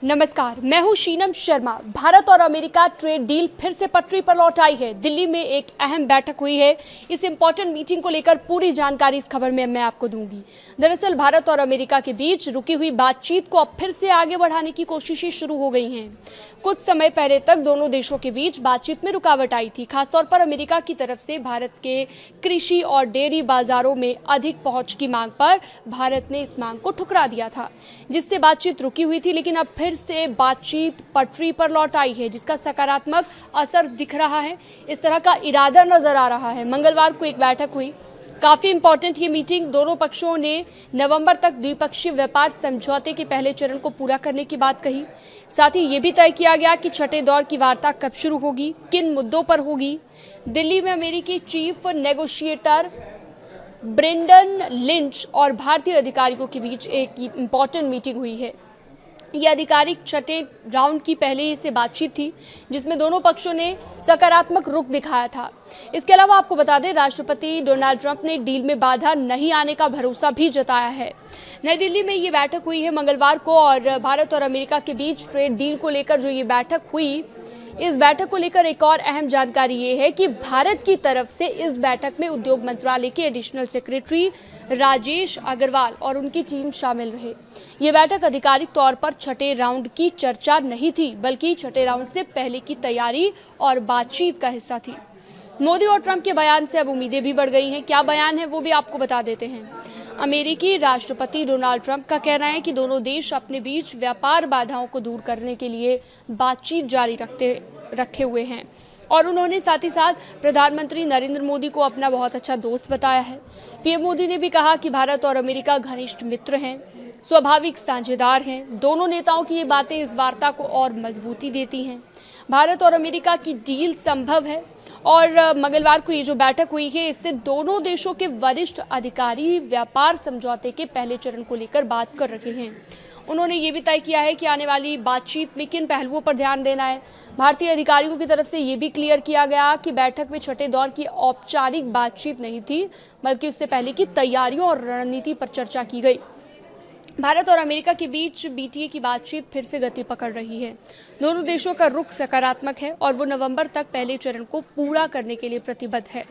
नमस्कार, मैं हूं शीनम शर्मा। भारत और अमेरिका ट्रेड डील फिर से पटरी पर लौट आई है। दिल्ली में एक अहम बैठक हुई है। इस इंपॉर्टेंट मीटिंग को लेकर पूरी जानकारी इस खबर में मैं आपको दूंगी। दरअसल भारत और अमेरिका के बीच रुकी हुई बातचीत को अब फिर से आगे बढ़ाने की कोशिशें शुरू हो गई हैं। कुछ समय पहले तक दोनों देशों के बीच बातचीत में रुकावट आई थी, खासतौर पर अमेरिका की तरफ से भारत के कृषि और डेयरी बाजारों में अधिक पहुंच की मांग पर भारत ने इस मांग को ठुकरा दिया था, जिससे बातचीत रुकी हुई थी। लेकिन अब फिर से बातचीत पटरी पर लौट आई है, जिसका सकारात्मक असर दिख रहा है। इस तरह का इरादा नजर आ रहा है। मंगलवार को एक बैठक हुई, काफी इंपॉर्टेंट ये मीटिंग। दोनों पक्षों ने नवंबर तक द्विपक्षीय व्यापार समझौते के पहले चरण को पूरा करने की बात कही। साथ ही ये भी तय किया गया कि छठे दौर की वार्ता कब शुरू होगी, किन मुद्दों पर होगी। दिल्ली में अमेरिकी चीफ नेगोशिएटर ब्रेंडन लिंच और भारतीय अधिकारियों के बीच एक इंपॉर्टेंट मीटिंग हुई है। ये आधिकारिक छठे राउंड की पहले से बातचीत थी, जिसमें दोनों पक्षों ने सकारात्मक रुख दिखाया था। इसके अलावा आपको बता दें, राष्ट्रपति डोनाल्ड ट्रंप ने डील में बाधा नहीं आने का भरोसा भी जताया है। नई दिल्ली में ये बैठक हुई है मंगलवार को, और भारत और अमेरिका के बीच ट्रेड डील को लेकर जो ये बैठक हुई, इस बैठक को लेकर एक और अहम जानकारी ये है कि भारत की तरफ से इस बैठक में उद्योग मंत्रालय के एडिशनल सेक्रेटरी राजेश अग्रवाल और उनकी टीम शामिल रहे। ये बैठक आधिकारिक तौर पर छठे राउंड की चर्चा नहीं थी, बल्कि छठे राउंड से पहले की तैयारी और बातचीत का हिस्सा थी। मोदी और ट्रंप के बयान से अब उम्मीदें भी बढ़ गई हैं। क्या बयान है वो भी आपको बता देते हैं। अमेरिकी राष्ट्रपति डोनाल्ड ट्रंप का कहना है कि दोनों देश अपने बीच व्यापार बाधाओं को दूर करने के लिए बातचीत जारी रखे हुए हैं, और उन्होंने साथ ही साथ प्रधानमंत्री नरेंद्र मोदी को अपना बहुत अच्छा दोस्त बताया है। पीएम मोदी ने भी कहा कि भारत और अमेरिका घनिष्ठ मित्र हैं, स्वाभाविक साझेदार हैं। दोनों नेताओं की ये बातें इस वार्ता को और मजबूती देती हैं। भारत और अमेरिका की डील संभव है, और मंगलवार को ये जो बैठक हुई है, इससे दोनों देशों के वरिष्ठ अधिकारी व्यापार समझौते के पहले चरण को लेकर बात कर रहे हैं। उन्होंने ये भी तय किया है कि आने वाली बातचीत में किन पहलुओं पर ध्यान देना है। भारतीय अधिकारियों की तरफ से ये भी क्लियर किया गया कि बैठक में छठे दौर की औपचारिक बातचीत नहीं थी, बल्कि उससे पहले की तैयारियों और रणनीति पर चर्चा की गई। भारत और अमेरिका के बीच बीटीए की बातचीत फिर से गति पकड़ रही है। दोनों देशों का रुख सकारात्मक है, और वो नवंबर तक पहले चरण को पूरा करने के लिए प्रतिबद्ध है।